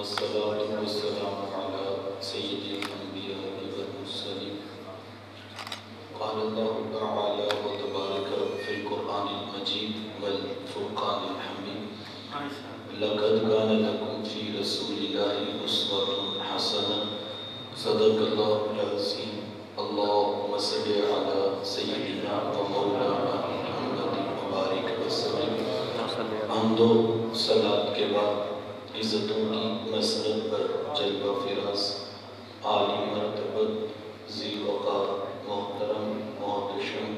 والصلاة والسلام على سيد الأنبياء والمرسلين. قال الله تعالى وتبارك في القرآن المجيد والفرقان الحميد: لقد كان لكم في رسول الله أسوة حسنة. صدق الله العظيم. اللهم صل على سيدنا ومولانا محمد وبارك وسلم. حمد و صلاۃ کے بعد عزتوں کی مسند پر جلوہ فراز، عالی مرتبت، ذی وقار، محترم محتشم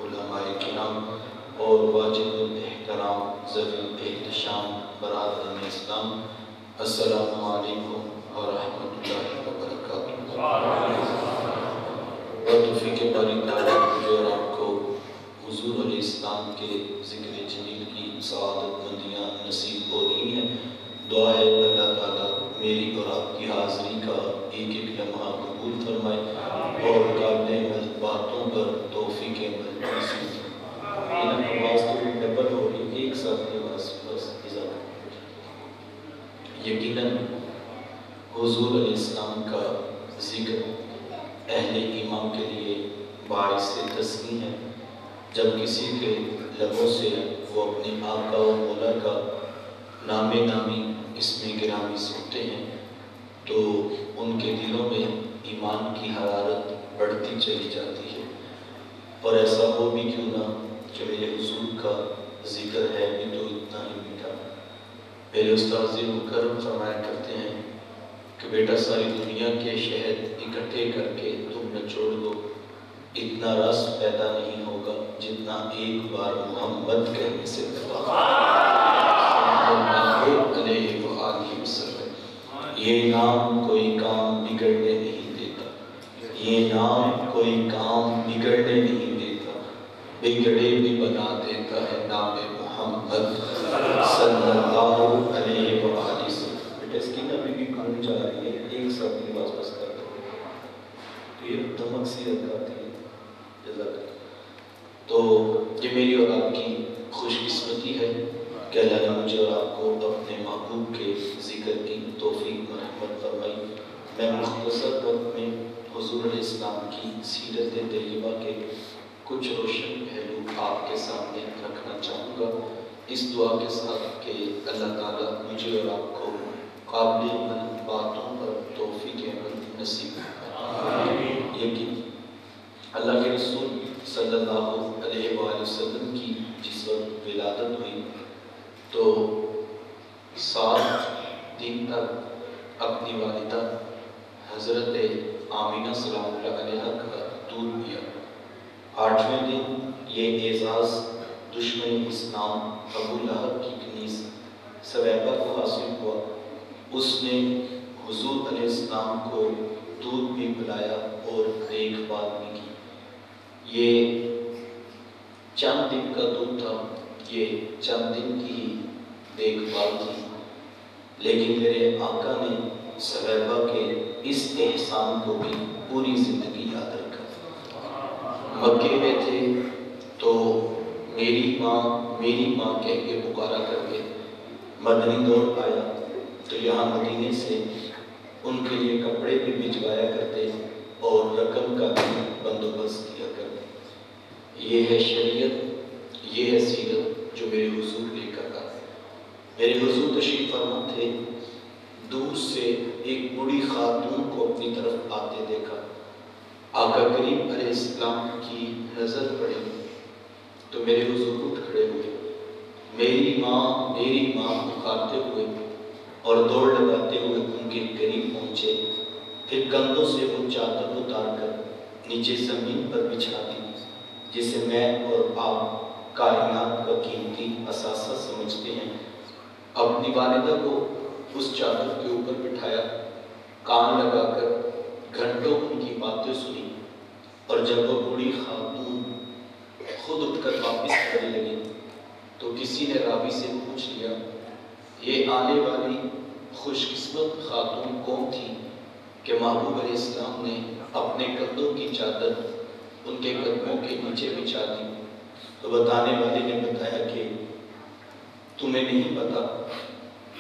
علماء کرام اور واجب الاحترام ذوی الاحتشام برادران اسلام، السلام علیکم ورحمۃ اللہ وبرکاتہ۔ توفیق باری تعالیٰ مجھے اور آپ کو حضور علیہ السلام کے ذکر جمیل کی سعادت مندیاں نصیب ہو رہی ہیں۔ دعا ہے اللہ تعالیٰ میری اور آپ کی حاضری کا ایک ایک لمحہ قبول فرمائے اور قابل عمل باتوں پر توفیق عمل نصیب فرمائے۔ ان آواز تو ڈبل ہو رہی، ایک ساتھ کی آواز بس اضافہ۔ یقیناً حضور علیہ السلام کا ذکر اہل ایمان کے لیے باعث تسکین ہے۔ جب کسی کے لبوں سے وہ اپنے آقا و مولا کا نام نامی اسم گرامی سنتے ہیں تو ان کے دلوں میں ایمان کی حرارت بڑھتی چلی جاتی ہے۔ اور ایسا ہو بھی کیوں نہ کہ میرے حضور کا ذکر ہے بھی تو اتنا ہی میٹھا۔ میرے استاذ مکرم فرمایا کرتے ہیں کہ بیٹا ساری دنیا کے شہد اکٹھے کر کے تم نچوڑ دو، اتنا رس پیدا نہیں ہوگا جتنا ایک بار محمد کہنے سے پیدا ہوگا۔ یہ نام کوئی کام بگڑنے نہیں دیتا، یہ نام کوئی کام بگڑنے نہیں دیتا، بگڑے بھی بنا دیتا ہے نام محمد صلی اللہ علیہ وآلہ وسلم۔ بیٹا اس کی نا بھی گونج جا رہی ہے، ایک ساتھ کی آواز بس کر دو، یہ دمک سی رکھاتی ہے۔ جزاک اللہ۔ تو یہ میری اور آپ کی خوش قسمتی ہے کہ اللہ نے مجھے اور آپ کو اپنے محبوب کے ذکر کی توفیق مرحمت فرمائی۔ میں مختصر وقت میں حضور علیہ السلام کی سیرت طیبہ کے کچھ روشن پہلو آپ کے سامنے رکھنا چاہوں گا، اس دعا کے ساتھ کہ اللہ تعالیٰ مجھے اور آپ کو قابل عمل باتوں پر توفیق عمل نصیب فرمائے۔ یقین اللہ کے رسول صلی اللہ علیہ وآلہ وسلم کی جس وقت ولادت ہوئی تو 7 دن تک اپنی والدہ حضرت آمینہ سلام اللہ علیہ کا دودھ پیا۔ 8ویں دن یہ اعزاز دشمن اسلام ابو لہب کی کنیز سویبہ کو حاصل ہوا۔ اس نے حضور علیہ السلام کو دودھ بھی پلایا اور دیکھ بھال بھی کی۔ یہ چند دن کا دودھ تھا، یہ چند دن کی ہی دیکھ بھال تھی، لیکن میرے آقا نے صحابہ کے اس احسان کو بھی پوری زندگی یاد رکھا۔ مکے میں تھے تو میری ماں کہہ کے پکارا کر کے مدنی دور آیا تو یہاں مدینے سے ان کے لیے کپڑے بھی بھجوایا کرتے اور رقم کا بھی بندوبست کیا کرتے۔ یہ ہے شریعت، یہ ہے سیرت جو میرے حضور لے کر آئے۔ میرے حضور تشریف فرما تھے، دور سے ایک بوڑھی خاتون کو اپنی طرف آتے دیکھا۔ آقا کریم علیہ السلام کی نظر پڑی تو میرے حضور اٹھ کھڑے ہوئے، میری ماں پکارتے ہوئے اور دوڑ لگاتے ہوئے ان کے قریب پہنچے، پھر کندھوں سے وہ چادر اتار کر نیچے زمین پر بچھا دی جسے میں اور آپ کائنات کا قیمتی اثاثہ سمجھتے ہیں۔ اپنی والدہ کو اس چادر کے اوپر بٹھایا، کان لگا کر گھنٹوں ان کی باتیں سنی، اور جب وہ بوڑھی خاتون خود اٹھ کر واپس آنے لگی تو کسی نے راوی سے پوچھ لیا یہ آنے والی خوش قسمت خاتون کون تھی کہ محبوب علیہ السلام نے اپنے کندھوں کی چادر ان کے قدموں کے نیچے بچھا دی؟ تو بتانے والے نے بتایا کہ تمہیں نہیں پتا،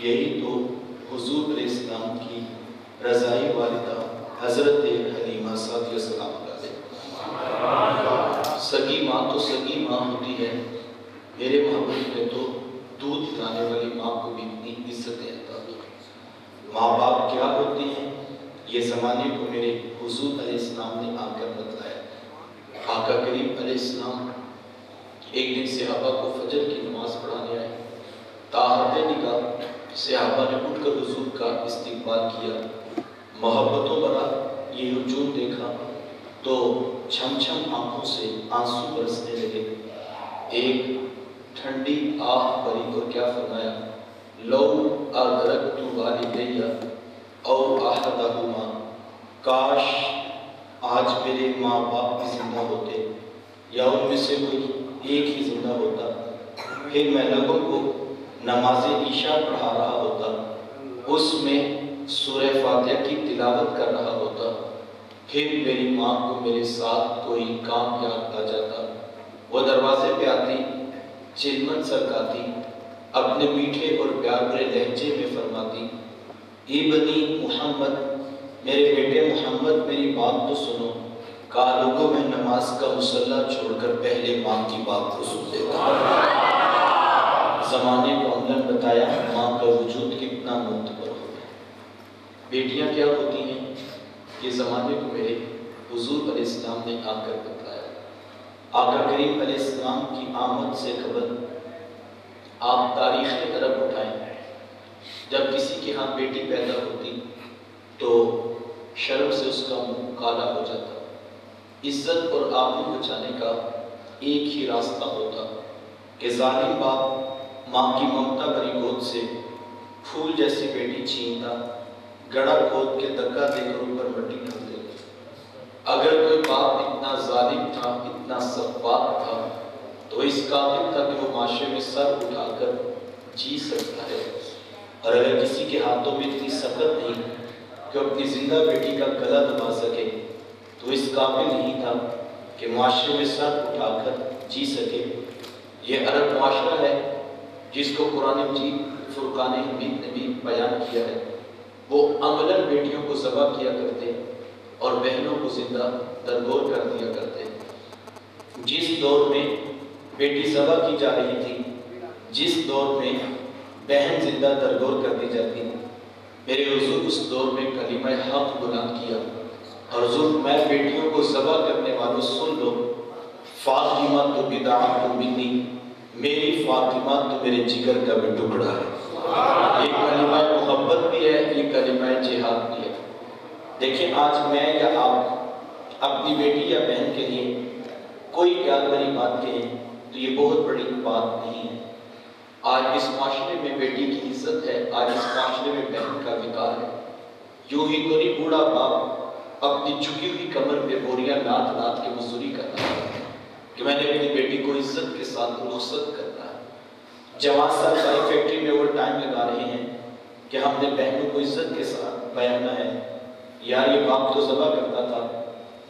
یہی تو حضور علیہ السلام کی رضائی والدہ حضرت حلیمہ سعدیہ سلام علیہ۔ سگی ماں تو سگی ماں ہوتی ہے، میرے محبوب نے تو دودھ پلانے والی ماں کو بھی اتنی عزتیں عطا کی۔ ماں باپ کیا ہوتے ہیں یہ زمانے کو میرے حضور علیہ السلام نے آ کر بتلایا۔ آقا کریم علیہ السلام ایک دن صحابہ کو فجر کی نماز پڑھانے آئے۔ تاحت نگاہ صحابہ نے اٹھ کر حضور کا استقبال کیا، محبتوں بھرا یہ ہجوم دیکھا تو چھم چھم آنکھوں سے آنسو برسنے لگے۔ ایک ٹھنڈی آہ بھری اور کیا فرمایا، لو ادرکت والدی او احدہما، کاش آج میرے ماں باپ بھی زندہ ہوتے یا ان میں سے کوئی ایک ہی زندہ ہوتا، پھر میں لوگوں کو نماز عشاء پڑھا رہا ہوتا، اس میں سورہ فاتحہ کی تلاوت کر رہا ہوتا، پھر میری ماں کو میرے ساتھ کوئی کام یاد آ جاتا، وہ دروازے پہ آتی، چلمن سرکاتی، اپنے میٹھے اور پیار بھرے لہجے میں فرماتی، اے بنی محمد، میرے بیٹے محمد میری بات تو سنو، کہا لوگوں میں نماز کا مصلی چھوڑ کر پہلے ماں کی بات کو سن لیتا۔ زمانے کو عملاً بتایا ماں کا وجود کتنا معتبر ہو گیا۔ بیٹیاں کیا ہوتی ہیں یہ زمانے کو میرے حضور علیہ السلام نے آ کر بتلایا۔ آقا کریم علیہ السلام کی آمد سے قبل آپ تاریخ عرب اٹھائیں، جب کسی کے ہاں بیٹی پیدا ہوتی تو شرم سے اس کا منہ کالا ہو جاتا۔ عزت اور آبرو بچانے کا ایک ہی راستہ ہوتا کہ ظالم باپ ماں کی ممتا بھری گود سے پھول جیسی بیٹی چھینتا، گڑا کھود کے دھکا دے کر اوپر مٹی ڈال دیتا۔ اگر کوئی باپ اتنا ظالم تھا، اتنا سفاک تھا تو اس قابل تھا کہ وہ معاشرے میں سر اٹھا کر جی سکتا ہے، اور اگر کسی کے ہاتھوں میں اتنی سخت نہیں کہ اپنی زندہ بیٹی کا گلا دبا سکے تو اس قابل نہیں تھا کہ معاشرے میں سر اٹھا کر جی سکے۔ یہ عرب معاشرہ ہے جس کو قرآن مجید فرقان حمید نے بھی بیان کیا ہے۔ وہ عملاً بیٹیوں کو ذبح کیا کرتے اور بہنوں کو زندہ درگور کر دیا کرتے۔ جس دور میں بیٹی ذبح کی جا رہی تھی، جس دور میں بہن زندہ درگور کر دی جاتی، میرے حضور اس دور میں کلمہ حق بلند کیا، اور حضور میں بیٹیوں کو ذبح کرنے والوں سن لو، فاطمہ تو بدعۃ منی، میری فاطمہ تو میرے جگر کا بھی ٹکڑا ہے۔ یہ کلمہ محبت بھی ہے، یہ کلمہ جہاد بھی ہے۔ دیکھیں آج میں یا آپ اپنی بیٹی یا بہن کے لیے کوئی پیار بھری بات کہیں تو یہ بہت بڑی بات نہیں ہے۔ آج اس معاشرے میں بیٹی کی عزت ہے، آج اس معاشرے میں بہن کا وقار ہے۔ یوں ہی کوئی بوڑھا باپ اپنی جھکی ہوئی کمر پہ بوریاں لاد لاد کے مزدوری کرتا ہے کہ میں نے اپنی بیٹی کو عزت کے ساتھ رخصت کرنا ہے۔ جوان صاحب ساری فیکٹری میں اوور ٹائم لگا رہے ہیں کہ ہم نے بہنوں کو عزت کے ساتھ بیاننا ہے۔ یار یہ باپ تو ذبح کرتا تھا،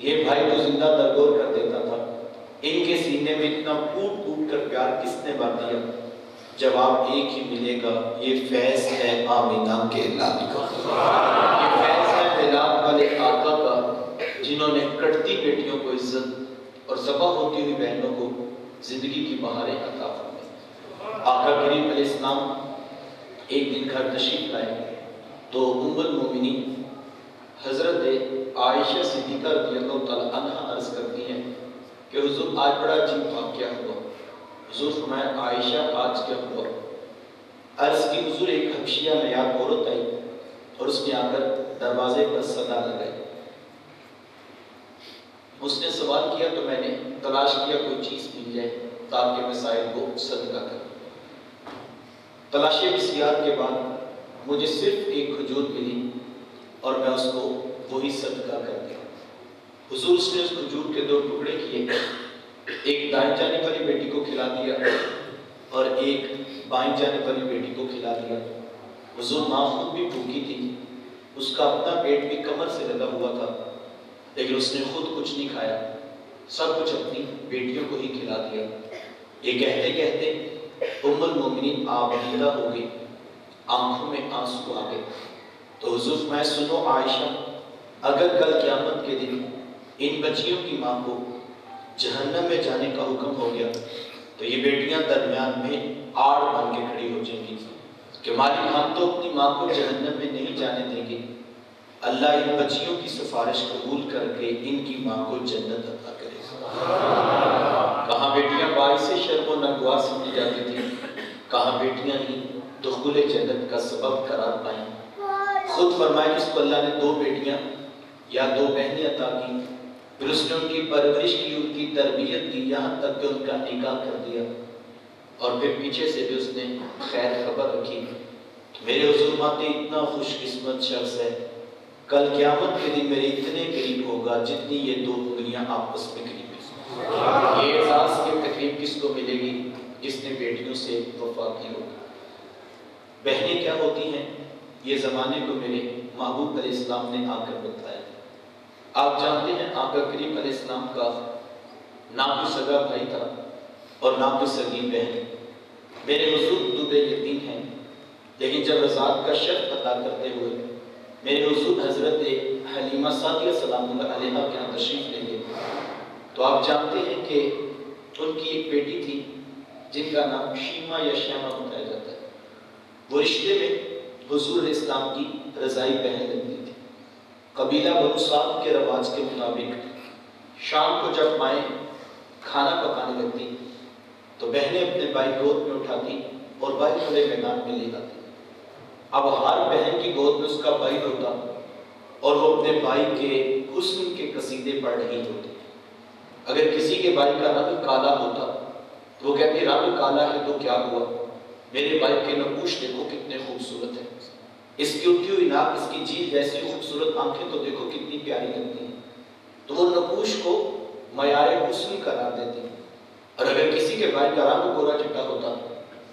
یہ بھائی تو زندہ درگور کر دیتا تھا، ان کے سینے میں اتنا پھوٹ پھوٹ کر پیار کس نے بھر دیا؟ جواب ایک ہی ملے گا، یہ فیض ہے آمینہ کے لال کا، یہ فیض ہے بلال والے آقا کا، جنہوں نے کٹتی بیٹیوں کو عزت اور ذبح ہوتی ہوئی بہنوں کو زندگی کی بہاریں عطا فرمائیں۔ آقا کریم علیہ السلام ایک دن گھر تشریف لائے تو ام المومنین حضرت عائشہ صدیقہ رضی اللہ تعالیٰ عنہ عرض کرتی ہیں کہ حضور آج بڑا عجیب واقعہ ہوا۔ حضور فرمایا عائشہ آج کیا ہوا؟ عرض کی حضور ایک حبشیہ نیاب عورت آئی اور اس نے آ کر دروازے پر صدا لگائی۔ اس نے سوال کیا تو میں نے تلاش کیا کوئی چیز مل جائے تاکہ مسائل کو صدقہ کروں۔ تلاشی بسیار کے بعد مجھے صرف ایک کھجور ملی اور میں اس کو وہی صدقہ کر دیا۔ حضور نے اس کھجور کے 2 ٹکڑے کیے، ایک دائیں جانب والی بیٹی کو کھلا دیا اور ایک بائیں جانب والی بیٹی کو کھلا دیا۔ حضور ماں خود بھی بھوکی تھی، اس کا اپنا پیٹ بھی کمر سے لگا ہوا تھا، لیکن اس نے خود کچھ نہیں کھایا، سب کچھ اپنی بیٹیوں کو ہی کھلا دیا۔ یہ کہتے کہتے ام المومنین آبادہ ہو گئی۔ آنکھوں میں آنسو آ گئے. تو حضور میں سنو عائشہ، اگر کل قیامت کے دن ان بچیوں کی ماں کو جہنم میں جانے کا حکم ہو گیا تو یہ بیٹیاں درمیان میں آڑ بن کے کھڑی ہو جائیں گی کہ مالک ہم تو اپنی ماں کو جہنم میں نہیں جانے دیں گے، اللہ ان بچیوں کی سفارش قبول کر کے ان کی ماں کو جنت عطا کرے. کہاں بیٹیاں باعث شرم و نگوا سمجھی جاتی تھیں، کہاں بیٹیاں ہی دخول جنت کا سبب قرار پائیں. خود فرمائے جس کو اللہ نے 2 بیٹیاں یا 2 بہنیں عطا کی، پھر اس نے ان کی پرورش کی، ان کی تربیت کی، یہاں تک کہ ان کا نکاح کر دیا، اور پھر پیچھے سے بھی اس نے خیر خبر رکھی. میرے حضور ماتے اتنا خوش قسمت شخص ہے، کل قیامت کے دن میرے اتنے قریب ہوگا جتنی یہ 2 انگلیاں آپس میں قریب ہیں. یہ احساس کی تکلیف کس کو ملے گی؟ جس نے بیٹیوں سے وفا کی ہوگی. بہنیں کیا ہوتی ہیں یہ زمانے کو میرے محبوب علیہ السلام نے آ کر بتایا. آپ جانتے ہیں آقا کریم علیہ السلام کا نہ کوئی سگا بھائی تھا اور نہ کوئی سگی بہن. میرے حضور دودھ یتیم ہیں، لیکن جب رضاعت کا شرط ادا کرتے ہوئے میرے حضور حضرت حلیمہ سعدیہ سلام اللہ علیہا کے یہاں تشریف لے گئے تو آپ جانتے ہیں کہ ان کی ایک بیٹی تھی جن کا نام شیما یا شیما بتایا جاتا ہے. وہ رشتے میں حضور علیہ السلام کی رضائی بہن لگتی تھی. قبیلہ بنو سعد کے رواج کے مطابق شام کو جب مائیں کھانا پکانے لگتی تو بہنیں اپنے بھائی گود میں اٹھاتی اور بھائی کھلے میدان میں لے جاتی. اب ہر بہن کی گود میں اس کا بھائی ہوتا اور وہ اپنے بھائی کے حسن کے قصیدے پڑھ رہی ہوتی. اگر کسی کے بھائی کا رنگ کالا ہوتا تو وہ کہتی رنگ کالا ہے تو کیا ہوا، میرے بھائی کے نقوش دیکھو کتنے خوبصورت ہیں، اس کی اٹھی ہوئی ناک، اس کی جیل جیسی خوبصورت آنکھیں تو دیکھو کتنی پیاری لگتی ہیں. تو وہ نقوش کو معیار حسن قرار دیتی. اور اگر کسی کے بھائی کا رنگ گورا چٹا ہوتا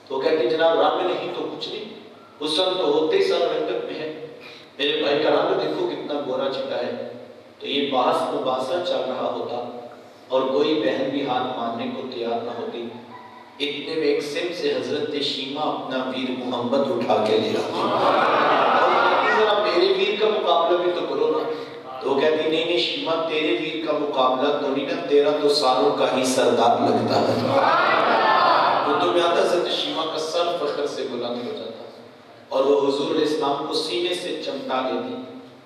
تو وہ کہتی جناب رنگ نہیں تو کچھ نہیں، حسن تو ہوتے ہی سر رنگت میں ہے، میرے بھائی کا رنگ دیکھو کتنا گورا چٹا ہے. تو یہ بحث مباحثہ چل رہا ہوتا اور کوئی بہن بھی ہاتھ ماننے کو تیار نہ ہوتی. اتنے میں ایک سم سے حضرت شیما اپنا ویر محمد اٹھا کے لے آتی. ذرا میرے ویر کا مقابلہ بھی تو کرو نا. تو وہ کہتی نہیں نہیں شیما تیرے ویر کا مقابلہ تو نہیں نا، تیرا تو ساروں کا ہی سردار لگتا ہے. وہ تو میں آتا حضرت شیما کا سر فخر سے بلند ہو جاتا اور وہ حضور علیہ السلام کو سینے سے چمٹا دیتی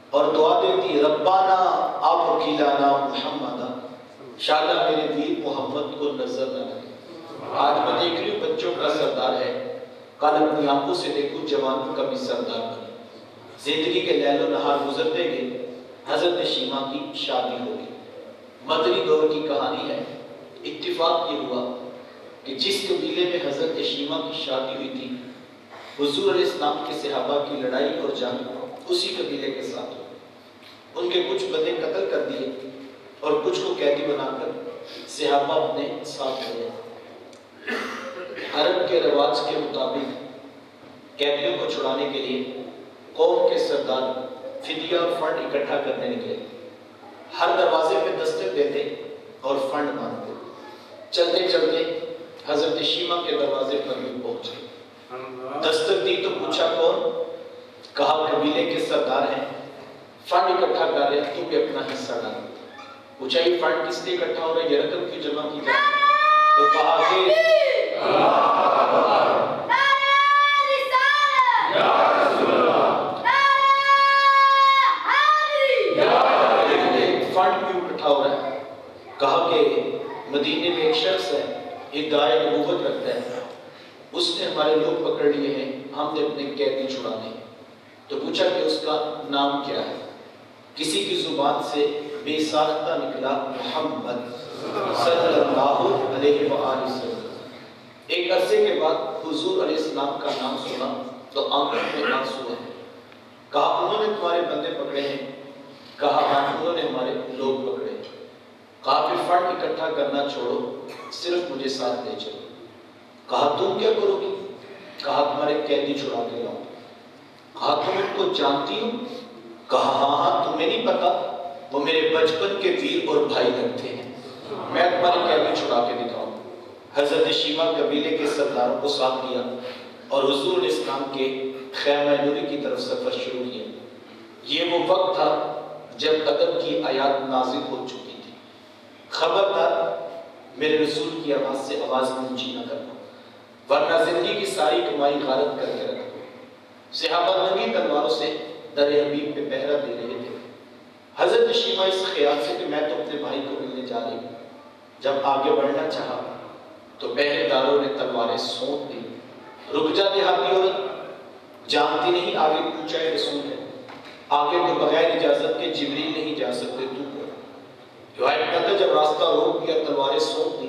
اور دعا دیتی ربنا آپ وکیلانا محمد، انشاءاللہ میرے ویر محمد کو نظر نہ لگے. آج میں دیکھ رہی ہوں بچوں کا سردار ہے، کل اپنی آنکھوں سے دیکھوں جوانوں کا بھی سردار بنے. زندگی کے لیل و نہار گزرتے گئے، حضرت شیما کی شادی ہو گئی. مدنی دور کی کہانی ہے. اتفاق یہ ہوا کہ جس قبیلے میں حضرت شیما کی شادی ہوئی تھی حضور علیہ السلام کے صحابہ کی لڑائی اور جنگ اسی قبیلے کے ساتھ ہوئی. ان کے کچھ بندے قتل کر دیے اور کچھ کو قیدی بنا کر صحابہ اپنے ساتھ لے. عرب کے رواج کے مطابق قیدیوں کو چھڑانے کے لیے قوم کے سردار فدیہ اور فنڈ اکٹھا کرنے نکلے. ہر دروازے پہ دستک دیتے اور فنڈ مانگتے. چلتے چلتے حضرت شیما کے دروازے پر بھی پہنچ گئے. دستک دی تو پوچھا کون؟ کہا قبیلے کے سردار ہیں، فنڈ اکٹھا کر رہے ہیں، تو بھی اپنا حصہ ڈال. پوچھا یہ فنڈ کس لیے اکٹھا ہو رہا ہے، یہ رقم کی جمع کی جائے؟ تو کہا کہ فنڈ کیوں اکٹھا ہو رہا ہے؟ کہا کہ مدینے میں ایک شخص ہے، ادعائے نبوت رکھتا ہے، اس نے ہمارے لوگ پکڑ لیے ہیں، ہم نے اپنے قیدی چھڑانے. تو پوچھا کہ اس کا نام کیا ہے؟ کسی کی زبان سے بے ساختہ نکلا محمد صلی اللہ علیہ وآلہ وسلم. ایک عرصے کے بعد حضور علیہ السلام کا نام سنا تو آنکھوں میں آنسو ہیں. کہا انہوں نے تمہارے بندے پکڑے ہیں؟ کہا ہاں انہوں نے ہمارے لوگ پکڑے. کہا پھر فنڈ اکٹھا کرنا چھوڑو، صرف مجھے ساتھ لے چلو. کہا تم کیا کرو گی؟ کہا تمہارے قیدی چھڑا کے لاؤں. کہا تم ان کو جانتی ہو؟ کہا ہاں ہاں تمہیں نہیں پتا، وہ میرے بچپن کے ویر اور بھائی لگتے ہیں، میں تمہارے قیدی چھڑا کے دکھاؤں. حضرت شیما قبیلے کے سرداروں کو ساتھ لیا اور حضور علیہ السلام کے خیمہ نوری کی طرف سفر شروع کیا۔ یہ وہ وقت تھا جب ادب کی آیات نازل ہو چکی تھی۔ خبردار میرے رسول کی آواز سے آواز اونچی نہ کرنا، ورنہ زندگی کی ساری کمائی غارت کر کے رکھ دو۔ صحابہ ننگی تلواروں سے در حبیب پہ پہرا دے رہے تھے۔ حضرت شیمہ اس خیال سے کہ میں تو اپنے بھائی کو ملنے جا رہی ہوں، جب آگے بڑھنا چاہا تو پہرے داروں نے تلواریں سونپ دی۔ رک جا دیہاتی عورت، جانتی نہیں آگے اونچائی رسول ہے، آگے تو بغیر اجازت کے جبریل نہیں جا سکتے، تو روایت کہتا ہے جب راستہ روک دیا تلواریں سونپ دی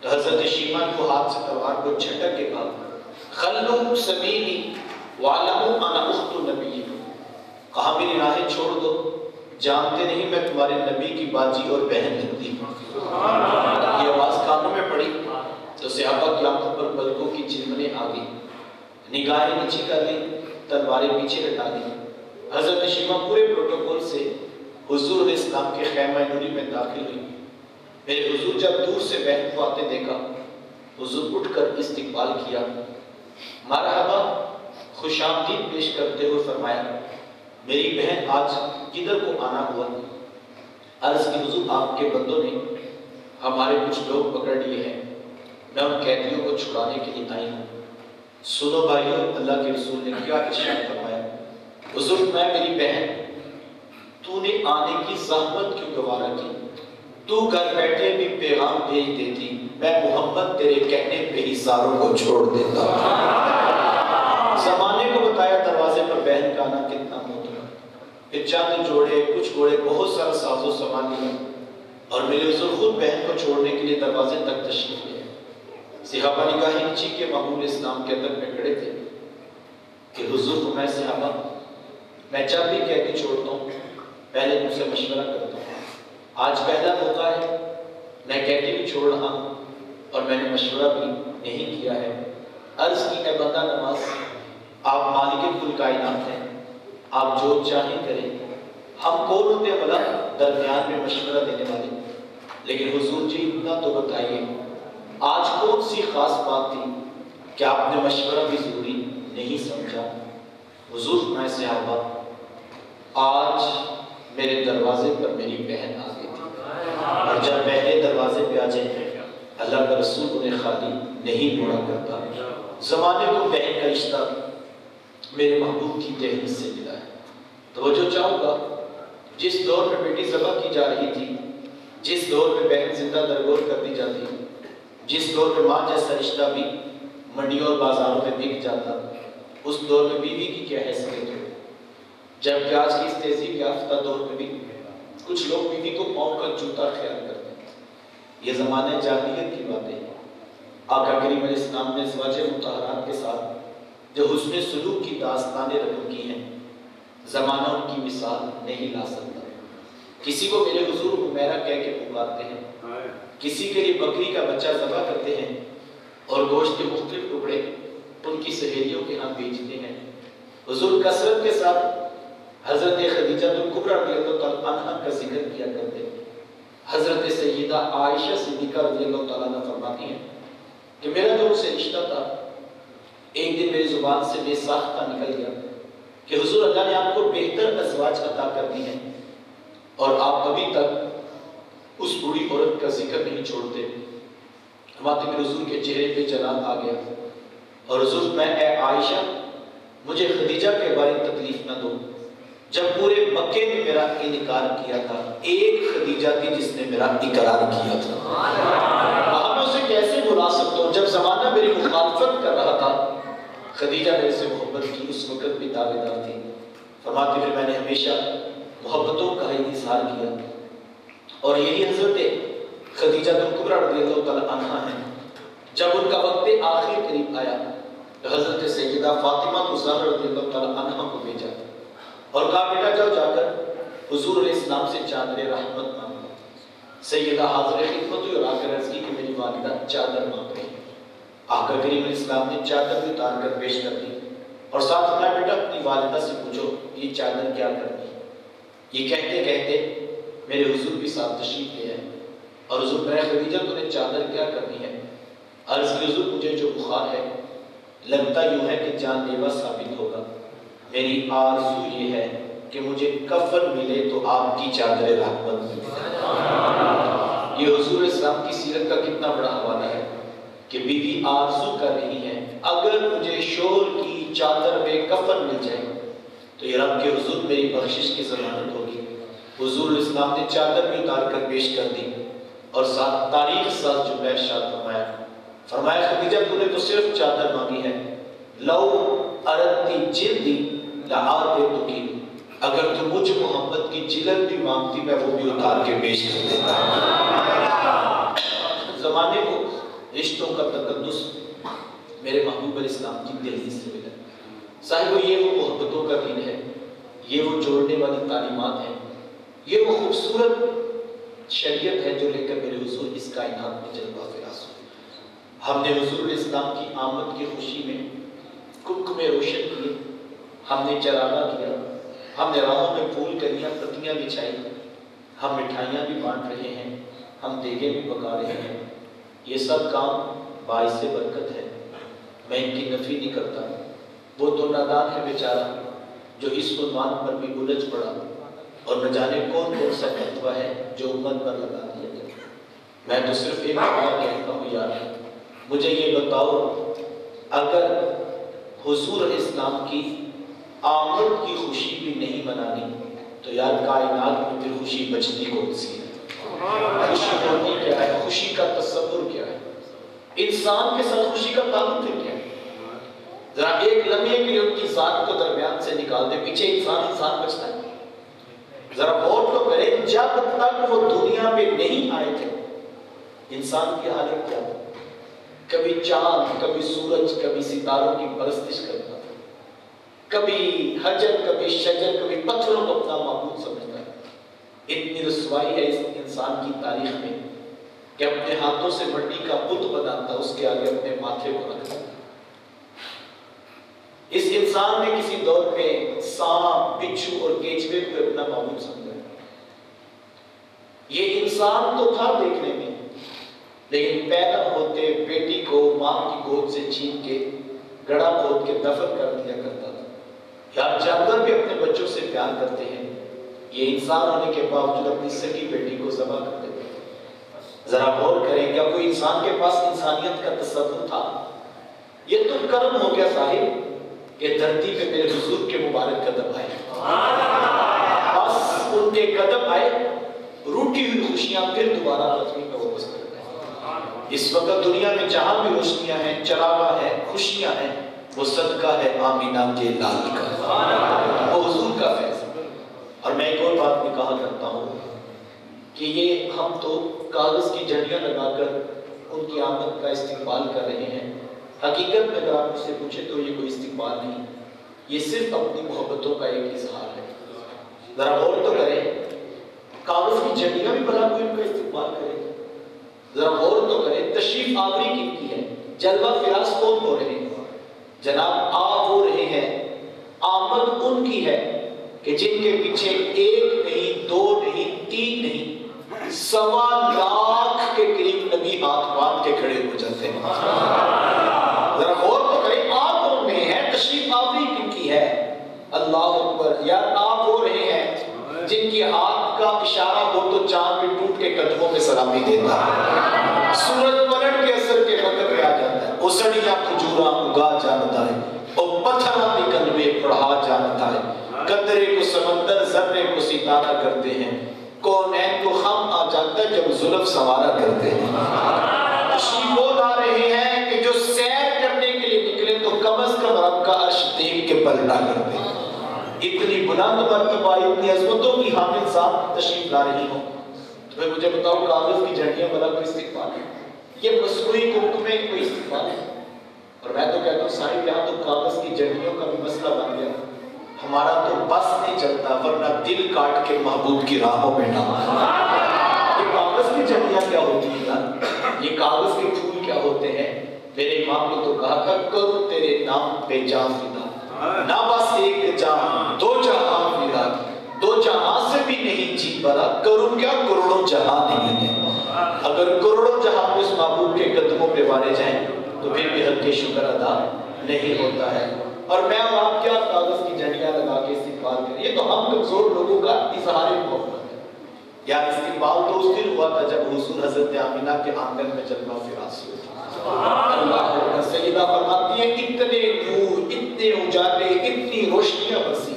تو حضرت شیمہ کو ہاتھ سے تلوار کو جھٹک کے کہا خلو سبیلی وعلموا انا اخت نبیکم، کہا میری راہیں چھوڑ دو، جانتے نہیں میں تمہارے نبی کی باجی اور بہن لگتی ہوں۔ یہ آواز کانوں میں پڑی تو صحابہ کی آنکھوں پر پلکوں کی جھلملیں آ گئی، نگاہیں نیچی کر لی، تلواریں پیچھے ہٹا لی۔ حضرت شیمہ پورے پروٹوکول سے حضور علیہ السلام کے خیمہ نوری میں داخل ہوئی۔ میرے حضور جب دور سے بہن کو آتے دیکھا، حضور اٹھ کر استقبال کیا، مرحبا خوش آمدید پیش کرتے ہوئے فرمایا میری بہن آج کدھر کو آنا ہوا؟ عرض کی حضور آپ کے بندوں نے ہمارے کچھ لوگ پکڑ لیے ہیں، میں ان قیدیوں کو چھڑانے کے لیے آئی ہوں۔ سنو بھائیو، اللہ کے رسول نے کیا ارشاد فرمایا؟ حضور میں میری بہن تو نے آنے کی زحمت کیوں گوارا کی؟ تو گھر بیٹھے بھی پیغام بھیج دیتی، میں محمد تیرے کہنے پہ ہی ساروں کو چھوڑ دیتا۔ زمانے کو بتایا دروازے پر بہن کا آنا کتنا محترم، پھر چند جوڑے، کچھ گھوڑے، بہت سارا ساز و سامان لیا اور میرے حضور خود بہن کو چھوڑنے کے لیے دروازے تک تشریف لے۔ صحابہ نگاہیں نیچی کے معمول اسلام کے ادب میں کھڑے تھے کہ حضور کو میں صحابہ میں جب بھی قیدی چھوڑتا ہوں پہلے مجھ سے مشورہ کرتا ہوں، آج پہلا موقع ہے، میں قیدی بھی چھوڑ رہا ہوں اور میں نے مشورہ بھی نہیں کیا ہے۔ عرض کی اے بندہ نواز، آپ مالک کل کائنات ہیں، آپ جو چاہیں کریں، ہم کون ہوتے بلا درمیان میں مشورہ دینے والے؟ لیکن حضور جی اتنا تو بتائیے آج کون سی خاص بات تھی کہ آپ نے مشورہ بھی ضروری نہیں سمجھا؟ حضور میں صحابہ آج میرے دروازے پر میری بہن آ گئی تھی، اور جب بہنیں دروازے پہ آ جائیں اللہ کا رسول انہیں خالی نہیں موڑا کرتا۔ زمانے کو بہن کا رشتہ میرے محبوب کی دہلیز سے ملا ہے۔ توجہ چاہوں گا، جس دور میں بیٹی ذبح کی جا رہی تھی، جس دور میں بہن زندہ درگور کر دی جاتی، جس دور میں ماں جیسا رشتہ بھی منڈیوں اور بازاروں میں بک جاتا، اس دور میں بیوی کی کیا حیثیت ہو؟ جبکہ آج کی اس تہذیب یافتہ دور میں بھی کچھ لوگ بیوی کو پاؤں کا جوتا خیال کرتے ہیں۔ یہ زمانے جاہلیت کی باتیں ہیں۔ آقا کریم علیہ السلام نے ازواج مطہرات کے ساتھ جو حسن سلوک کی داستانیں رقم کی ہیں، زمانہ ان کی مثال نہیں لا سکتا۔ کسی کو میرے حضور حمیرہ کہہ کے پکارتے ہیں، کسی کے لیے بکری کا بچہ ذبح کرتے ہیں اور گوشت کے مختلف ٹکڑے ان کی سہیلیوں کے ہاں بیچتے ہیں۔ حضور کثرت کے ساتھ حضرت خدیجہ الکبریٰ رضی اللہ تعالیٰ عنہ کا ذکر کیا کرتے ہیں۔ حضرت سیدہ عائشہ صدیقہ رضی اللہ تعالیٰ عنہ فرماتی ہیں کہ میرا جو ان سے رشتہ تھا، ایک دن میری زبان سے بے ساختہ نکل گیا کہ حضور اللہ نے آپ کو بہتر ازواج عطا کر دی ہیں اور آپ ابھی تک اس بوڑھی عورت کا ذکر نہیں چھوڑتے۔ ہمارے میرے حضور کے چہرے پہ جلال آ گیا اور حضور میں اے عائشہ مجھے خدیجہ کے بارے میں تکلیف نہ دو، جب پورے مکے نے میرا انکار کیا تھا ایک خدیجہ تھی جس نے میرا اقرار کیا تھا۔ میں اسے کیسے بھلا سکتا ہوں جب زمانہ میری مخالفت کر رہا تھا، خدیجہ میرے سے محبت کی، اس وقت بھی دعوے دار تھی۔ فرماتے پھر میں نے ہمیشہ محبتوں کا ہی اظہار کیا اور یہی حضرت خدیجہ الکبریٰ رضی اللہ تعالیٰ عنہ ہیں۔ جب ان کا وقت آخر قریب آیا تو حضرت سیدہ فاطمہ الزہرا رضی اللہ تعالیٰ عنہ کو بھیجا اور کہا بیٹا جاؤ جا کر حضور علیہ السلام سے چادر رحمت مانگو۔ سیدہ حاضر خدمت ہوئی اور آ کر عرض کی کہ میری والدہ چادر مانگ رہی ہے۔ آقا کریم علیہ السلام نے چادر بھی اتار کر پیش کر دی اور ساتھ فرمایا بیٹا اپنی والدہ سے پوچھو یہ چادر کیا کرنی ہے۔ یہ کہتے کہتے میرے حضور بھی ساتھ تشریف لے آئے اور حضور میں خدیجہ تو نے چادر کیا کرنی ہے؟ عرض کی حضور مجھے جو بخار ہے لگتا یوں ہے کہ جان لیوا ثابت ہوگا، میری آرزو یہ ہے کہ مجھے کفن ملے تو آپ کی چادر رحمت ملے۔ یہ حضور اسلام کی سیرت کا کتنا بڑا حوالہ ہے کہ بیوی آرزو کر رہی ہے اگر مجھے شور کی چادر میں کفن مل جائے تو یہ رب کے حضور میری بخشش کی ضمانت ہوگی۔ حضور اسلام نے چادر بھی اتار کر پیش کر دی اور ساتھ تاریخ ساز جملہ ارشاد فرمایا خدیجہ تو نے تو صرف چادر مانگی ہے، لو اردتی جلدی لآتیتکی، اگر تو مجھ محمد کی جلد بھی مانگتی میں وہ بھی اتار کے پیش کر دیتا۔ زمانے کو رشتوں کا تقدس میرے محبوب علیہ السلام کی دہلیز سے ملا۔ صاحب یہ وہ محبتوں کا دین ہے، یہ وہ جوڑنے والی تعلیمات ہیں، یہ وہ خوبصورت شریعت ہے جو لے کر میرے حضور اس کائنات میں جلوہ فراز ہوئے۔ ہم نے حضور اسلام کی آمد کی خوشی میں کمکمے روشن کیے، ہم نے چراغاں کیا، ہم نے راہوں میں پھول کلیاں پتیاں بچھائی، ہم مٹھائیاں بھی بانٹ رہے ہیں، ہم دیگیں بھی پکا رہے ہیں۔ یہ سب کام باعث برکت ہے، میں ان کی نفی نہیں کرتا۔ وہ تو نادان ہے بیچارہ جو اس عنوان پر بھی الجھ پڑا اور نہ جانے کون کون سا فتویٰ ہے جو امت پر لگا دیا گیا۔ میں تو صرف ایک بات کہتا ہوں یار، مجھے یہ بتاؤ اگر حضور اسلام کی آمد کی خوشی بھی نہیں منانی تو یار کائنات میں پھر خوشی بچتی کون سی ہے؟ خوشی ہوتی کیا ہے؟ خوشی کا تصور کیا ہے؟ انسان کے ساتھ خوشی کا تعلق کیا ہے؟ ذرا ایک لمحے کے لیے ان کی ذات کو درمیان سے نکال دے، پیچھے انسان بچتا ہے۔ ذرا غور تو کریں، جب تک وہ دنیا پہ نہیں آئے تھے انسان کی حالت کیا تھی؟ کبھی چاند، کبھی سورج، کبھی ستاروں کی پرستش کرتا تھا، کبھی حجر، کبھی شجر، کبھی پتھروں کو اپنا معبود سمجھتا ہے۔ اتنی رسوائی ہے اس انسان کی تاریخ میں کہ اپنے ہاتھوں سے مٹی کا بت بناتا، اس کے آگے اپنے ماتھے کو رکھتا۔ اس انسان نے کسی دور پہ سانپ، بچھو اور کیچوے کو اپنا معبود سمجھا۔ یہ انسان تو تھا دیکھنے میں، لیکن پیدا ہوتے بیٹی کو ماں کی گود سے چھین کے گڑھا کھود کے دفن کر دیا کرتا تھا۔ یار جانور بھی اپنے بچوں سے پیار کرتے ہیں، یہ انسان ہونے کے باوجود اپنی سکی بیٹی کو ذبح کر دیتے ہیں۔ ذرا غور کریں، کیا کوئی انسان کے پاس انسانیت کا تصور تھا؟ یہ تو کرم ہو گیا صاحب کہ دھرتی پہ میرے حضور کے مبارک قدم آئے، بس ان کے قدم آئے، روٹی ہوئی خوشیاں پھر دوبارہ پتھری پہ واپس کر گئے۔ اس وقت دنیا میں جہاں بھی روشنیاں ہیں، چراغاں ہیں، خوشیاں ہیں، وہ صدقہ ہے آمینہ کے لال کا، وہ حضور کا فیض۔ اور میں ایک اور بات میں کہا کرتا ہوں کہ یہ ہم تو کاغذ کی جھنڈیاں لگا کر ان کی آمد کا استقبال کر رہے ہیں۔ حقیقت میں اگر آپ مجھ سے پوچھیں تو یہ کوئی استقبال نہیں، یہ صرف اپنی محبتوں کا ایک اظہار ہے۔ ذرا غور تو کریں، کاغذ کی جھنڈیاں بھی بھلا کوئی ان کا استقبال کرے؟ ذرا غور تو کریں، تشریف آوری کن کی ہے؟ جلوہ فراز کون ہو رہے ہیں؟ جناب آ ہو رہے ہیں، آمد ان کی ہے کہ جن کے پیچھے ایک نہیں، دو نہیں، تین نہیں، 1.25 لاکھ کے قریب نبی ہاتھ باندھ کے کھڑے ہو جاتے ہیں۔ ذرا غور تو کریں، آپ کون رہے ہیں؟ تشریف آوری کن کی ہے؟ اللہ اکبر، یار آپ ہو رہے ہیں جن کی ہاتھ کا اشارہ ہو تو چاند بھی ٹوٹ کے قدموں میں سلامی دیتا ہے، سورج پلٹ کے اثر کے وقت پہ آ جاتا ہے، اسڑیاں کھجوراں اگا جانتا ہے، اور پتھراں بھی قلبے پڑھا جانتا ہے، قطرے کو سمندر، ذرے کو ستارہ کرتے ہیں، کونین کو خم آ جاتا ہے جب زلف سوارا کرتے ہیں۔ تشریف لا رہے ہیں کہ جو سیر کرنے کے لیے نکلے تو کم از کم رب کا عرش دیکھ کے پلٹا کرتے ہیں۔ اتنی بلند مرتبہ، اتنی عظمتوں کی حامل ذات تشریف لا رہی ہوں، تو میں مجھے بتاؤ کاغذ کی جھنڈیاں بلا کوئی استقبال ہے؟ یہ مصنوعی کمکمے کوئی استقبال ہے؟ اور میں تو کہتا ہوں صاحب یہاں تو کاغذ کی جھنڈیوں کا بھی مسئلہ بن گیا، ہمارا تو بس نہیں چلتا، ورنہ دل کاٹ کے محبوب کی راہوں میں نہ یہ کاغذ کی جھنڈیاں کیا ہوتی ہیں یار؟ یہ کاغذ کے پھول کیا ہوتے ہیں؟ میرے امام نے تو کہا تھا کرو تیرے نام پہ جان فدا، نہ بس ایک جہاں، 2 جہاں فدا، 2 جہاں سے بھی نہیں جی بھرا، کروں کیا کروڑوں جہاں نہیں ہے۔ اگر کروڑوں جہاں اس محبوب کے قدموں پہ وارے جائیں تو پھر بھی حق کے شکر ادا نہیں ہوتا ہے. اور میں اور آپ کیا کاغذ کی جھنڈیاں لگا کے استقبال کریں؟ یہ تو ہم کمزور لوگوں کا اظہار محبت ہے. یار استقبال تو اس دن ہوا تھا جب حضور حضرت آمینہ کے آنگن میں جلوہ فراسی ہوتا. اللہ سیدہ فرماتی ہے اتنے نور، اتنے اجالے، اتنی روشنیاں برسی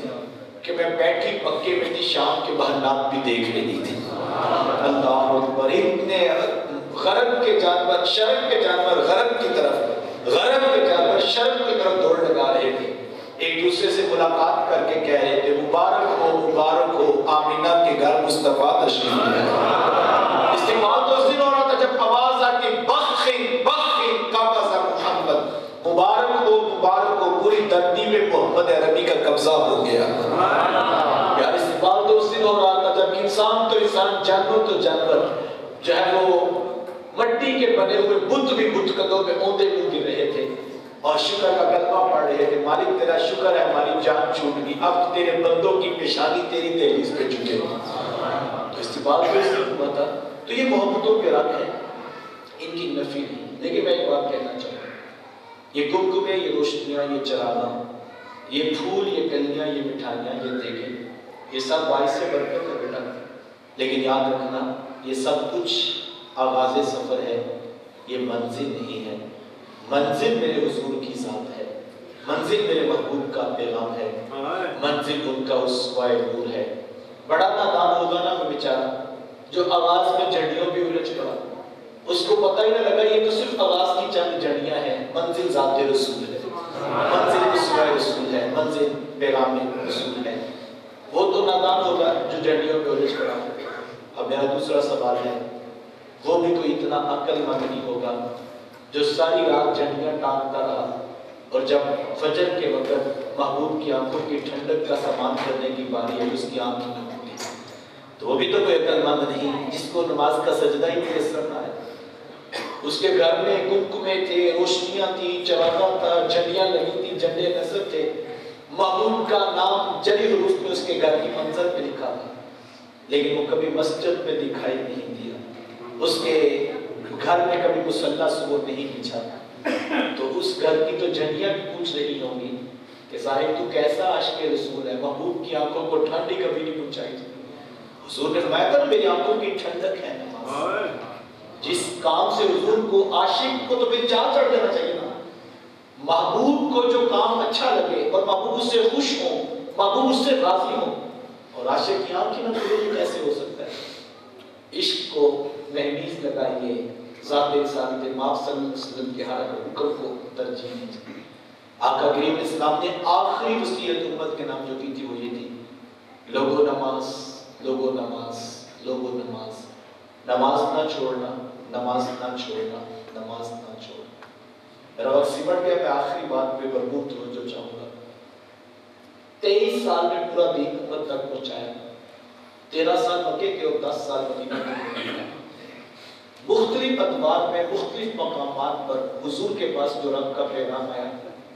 کہ میں بیٹھی پکے میں تھی، شام کے بہنات بھی دیکھ رہی تھی. اللہ اکبر. اتنے غرب کے جانور، شرق کے جانور غرب کی طرف، غرب کے جانور شرق کی طرف دوڑ لگا رہے تھے. ایک دوسرے سے ملاقات کر کے کہہ رہے تھے مبارک ہو آمینہ کے گھر مصطفیٰ تشریف لائے. استقبال تو اس دن ہو رہا تھا جب آواز آتی بخن بخن قبض محمد، مبارک ہو پوری دھرتی میں محمد عربی کا قبضہ ہو گیا. یار استقبال تو اس دن ہو رہا تھا جب انسان تو انسان، جانور تو جانور جو ہے وہ مٹی کے بنے ہوئے بت بھی بت قدوں پہ اوندے بھی گر رہے تھے اور شکر کا کلمہ پڑھ رہے تھے. مالک تیرا شکر ہے ہماری جان چھوٹ گئی، اب تیرے بندوں کی پیشانی تیری دہلیز پہ جھکے. تو استقبال کو اس دن ہوا تھا. تو یہ محبتوں کے رنگ ہیں، ان کی نفی نہیں. لیکن میں ایک بات کہنا چاہوں گا، یہ گمگمے، یہ روشنیاں، یہ چراغاں، یہ پھول، یہ کلیاں، یہ مٹھائیاں، یہ دیکھیں، یہ سب باعث برکت ہے بیٹا. لیکن یاد رکھنا یہ سب کچھ آغاز سفر ہے، یہ منزل نہیں ہے. منزل میرے حضور کی ذات ہے، منزل میرے محبوب کا پیغام ہے، منزل ان کا اسوہ نور ہے. بڑا نادان ہوگا نا وہ بیچارہ جو آغاز میں جھنڈیوں بھی الجھ پڑا، اس کو پتہ ہی نہ لگا یہ تو صرف آغاز کی چند جھنڈیاں ہیں. منزل ذات رسول ہے، منزل اسوہ رسول ہے، منزل پیغام رسول ہے. وہ تو نادان ہوگا جو جھنڈیوں پہ الجھ پڑا. اب میرا دوسرا سوال ہے، وہ بھی تو اتنا عقل مند نہیں ہوگا جو ساری رات جھنڈیاں ٹانگتا رہا اور جب فجر کے وقت محبوب کی آنکھوں کی ٹھنڈک کا سامان کرنے کی باری ہے اس کی آنکھ نہ کھلی. تو وہ بھی تو کوئی عقل مند نہیں جس کو نماز کا سجدہ ہی میسر نہ ہے. اس کے گھر میں کمکمے تھے، روشنیاں تھی، چراغاں تھا، جھنڈیاں لگی تھی، جھنڈے نصب تھے، محبوب کا نام جلی حروف میں اس کے گھر کی منظر پہ لکھا تھا. لیکن وہ کبھی مسجد میں دکھائی نہیں دیا، اس کے گھر میں کبھی مصلی صبح نہیں بچھا. تو اس گھر کی تو جھنڈیاں بھی پوچھ رہی ہوں گی کہ صاحب تو کیسا عاشق رسول ہے، محبوب کی آنکھوں کو ٹھنڈی کبھی نہیں پہنچائی. حضور نے فرمایا تھا میری آنکھوں کی ٹھنڈک ہے نماز. جس کام سے حضور کو، عاشق کو تو پھر چاہ چڑھ جانا چاہیے نا. محبوب کو جو کام اچھا لگے اور محبوب اس سے خوش ہو، محبوب اس سے راضی ہو، اور عاشق کی آنکھ نہ کھلے یہ کیسے ہو سکتا ہے؟ عشق کو مہمیز لگائیے، ذات انسانی کے ماف صلی اللہ علیہ وسلم کے ہر حکم کو ترجیح دیجیے. آقا کریم اسلام نے آخری وصیت امت کے نام جو کی تھی وہ یہ تھی، لوگو نماز، لوگو نماز، لوگو نماز، نماز نہ چھوڑنا، نماز نہ چھوڑنا، نماز نہ چھوڑنا. میرا وقت سمٹ گیا، میں آخری بات پہ بھرپور توجہ چاہوں گا. 23 سال میں پورا دین امت تک پہنچایا، 13 سال مکے کے اور 10 سال مدینہ کے. مختلف ادوار میں مختلف مقامات پر حضور کے پاس جو رب کا پیغام آیا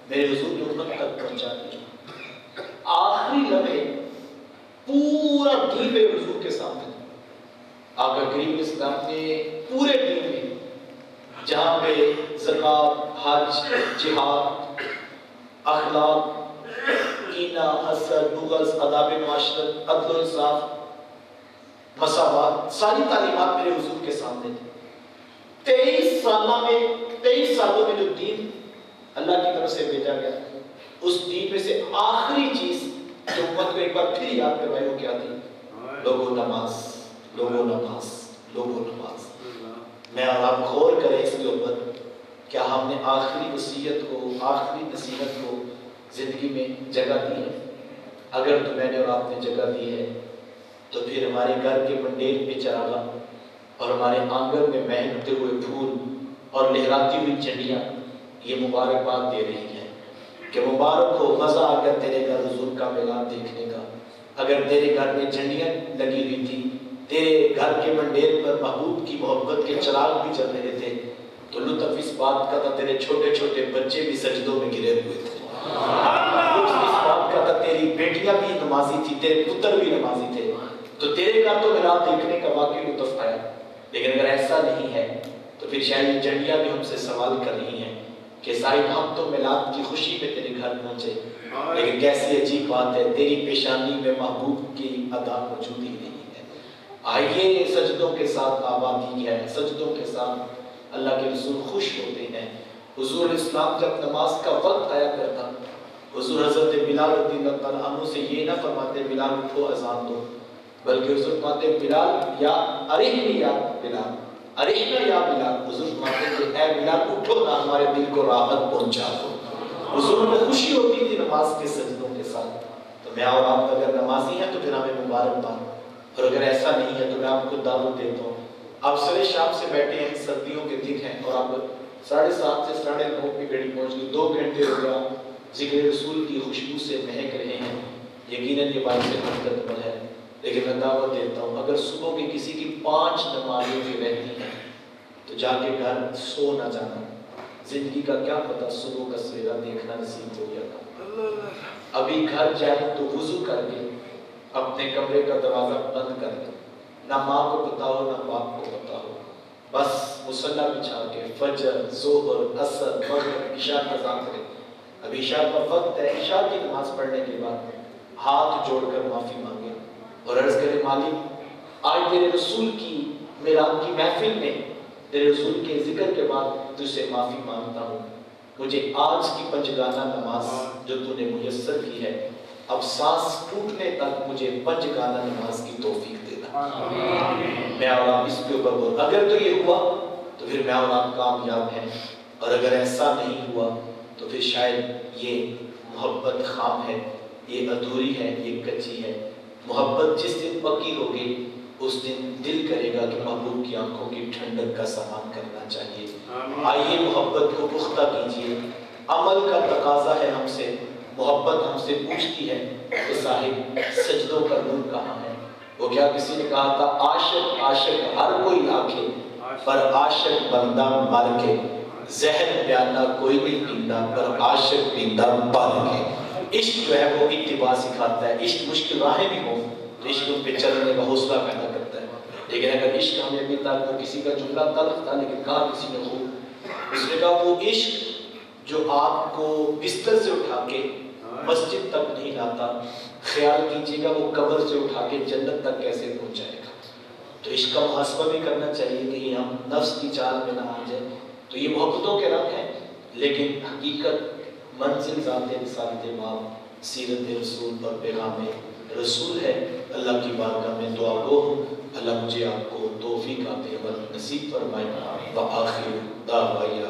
میرے حضور نے امت تک پہنچا دیا. آخری لمحے پورا دین میرے حضور کے سامنے تھا. آقا کریم اسلام نے پورے دین میں جہاں پہ زکوٰۃ، حج، جہاد، اخلاق، کینہ، حسد، بغض، آداب معاشرت، عدل و انصاف، مساوات، ساری تعلیمات میرے حضور کے سامنے تھی. 23 سالوں میں جو دین اللہ کی طرف سے بھیجا گیا اس دین میں سے آخری چیز جو امت کو ایک بار پھر یاد کروائی وہ کیا تھی؟ لوگو نماز، لوگو نماز، لوگو نماز. میں اور آپ غور کریں اس کے اوپر، کیا ہم نے آخری وصیت کو، آخری نصیحت کو زندگی میں جگہ دی ہے؟ اگر تو میں نے اور آپ نے جگہ دی ہے تو پھر ہمارے گھر کے منڈیر پہ چراغاں اور ہمارے آنگن میں مہکتے ہوئے پھول اور لہراتی ہوئی جھنڈیاں یہ مبارکباد دے رہی ہیں کہ مبارک ہو، مزہ آ کر تیرے گھر حضور کا میلاد دیکھنے کا. اگر تیرے گھر میں جھنڈیاں لگی ہوئی تھی، تیرے گھر کے منڈیر پر محبوب کی محبت کے چراغ بھی چل رہے تھے، تو لطف اس بات کا تھا تیرے چھوٹے چھوٹے بچے بھی سجدوں میں گرے ہوئے تھے. لطف اس بات کا تھا تیری بیٹیاں بھی نمازی تھی، تیرے پتر بھی نمازی تھے، تو تیرے گھر تو میلاد دیکھنے کا واقعی لطف آیا. لیکن اگر ایسا نہیں ہے تو پھر شاید جھنڈیاں بھی ہم سے سوال کر رہی ہیں کہ صاحب ہم تو میلاد کی خوشی میں تیرے گھر پہنچے، لیکن کیسی عجیب بات ہے تیری پیشانی میں محبوب کی ادا موجود ہی نہیں ہے۔ آئیے سجدوں کے ساتھ آبادی ہے، سجدوں کے ساتھ اللہ کے رسول خوش ہوتے ہیں۔ حضور اسلام جب نماز کا وقت آیا کرتا، حضور حضرت بلال رضی اللہ تعالیٰ عنہ سے یہ نہ فرماتے بلال اٹھو اذان دو، بلکہ حضور فرماتے بلال یا ارحنی یا بلال، ارحنا یا بلال، حضور فرماتے کہ اے بلال اٹھو نہ ہمارے دل کو راحت پہنچا دو۔ حضور کو خوشی ہوتی تھی نماز کے سجدوں کے ساتھ۔ تو میں اور آپ اگر نمازی ہیں تو پھر ہمیں مبارکباد، اور اگر ایسا نہیں ہے تو میں آپ کو دعوت دیتا ہوں، آپ سرے شام سے بیٹھے ہیں، سردیوں کے دن ہیں، اور آپ 7:30 سے 9:30 کی گھڑی پہنچ گئی، 2 گھنٹے ہو گیا ذکر رسول کی خوشبو سے مہک رہے ہیں، یقیناً یہ بات سے حقیقت ہے۔ لیکن میں دعوت دیتا ہوں اگر صبح کی کسی کی 5 نمازیں بھی رہتی ہیں تو جا کے گھر سو نہ جانا، زندگی کا کیا پتہ صبح کا سویرا دیکھنا نصیب ہو گیا تھا۔ ابھی گھر جائیں تو وضو کر کے اپنے کمرے کا دروازہ بند کر دیں، نہ ماں کو پتا ہو نہ باپ کو پتا ہو، بس مصلی بچھا کے فجر، ظہر، عصر، مغرب، عشاء کا اذان کریں۔ اب عشاء کا وقت ہے، عشاء کی نماز پڑھنے کے بعد ہاتھ جوڑ کر معافی مانگے اور عرض کرے مالک آج تیرے رسول کی میلاد کی محفل میں تیرے رسول کے ذکر کے بعد تجھ سے معافی مانگتا ہوں، مجھے آج کی پنجگانہ نماز جو تو نے میسر کی ہے اب سانس ٹوٹنے تک مجھے پنجگانہ نماز کی توفیق دینا۔ میں اور آپ اس کے اوپر بول، اگر تو یہ ہوا تو پھر میں اور آپ کامیاب ہیں، اور اگر ایسا نہیں ہوا تو پھر شاید یہ محبت خام ہے، یہ ادھوری ہے، یہ کچی ہے۔ محبت جس دن پکی ہوگی اس دن دل کرے گا کہ محبوب کی آنکھوں کی ٹھنڈک کا سامان کرنا چاہیے۔ آئیے محبت کو پختہ کیجیے، عمل کا تقاضا ہے ہم سے، محبت ہم سے پوچھتی ہے کہ صاحب سجدوں کا نور کہاں ہے؟ وہ کیا کسی نے کہا تھا عاشق عاشق ہر کوئی آنکھیں، پر عاشق بندہ مر کے، زہر پیالہ کوئی نہیں پیندا پر عاشق پیندا بن کے۔ عشق جو ہے وہ اتباع سکھاتا ہے، عشق مشکل راہیں بھی ہوں تو عشق پہ چلنے کا حوصلہ پیدا کرتا ہے، لیکن اگر عشق ہمیں ابھی تک وہ کسی کا جملہ تلخ تھا لیکن کہا کسی نے خوب، اس نے کہا وہ عشق جو آپ کو بستر سے اٹھا کے مسجد تک نہیں لاتا، خیال کیجیے گا وہ قبر سے اٹھا کے جنت تک کیسے پہنچائے گا۔ تو عشق کا محاسبہ بھی کرنا چاہیے کہ ہم نفس کی چال میں نہ آ جائیں۔ تو یہ محبتوں کے رنگ ہیں، لیکن حقیقت منزل ذات رسالت امام سیرت رسول اور پیغام رسول ہے۔ اللہ کی بارگاہ میں دعا گو ہوں اللہ مجھے آپ کو توفیق عطا عمل نصیب فرمائے۔ وآخر دعوایا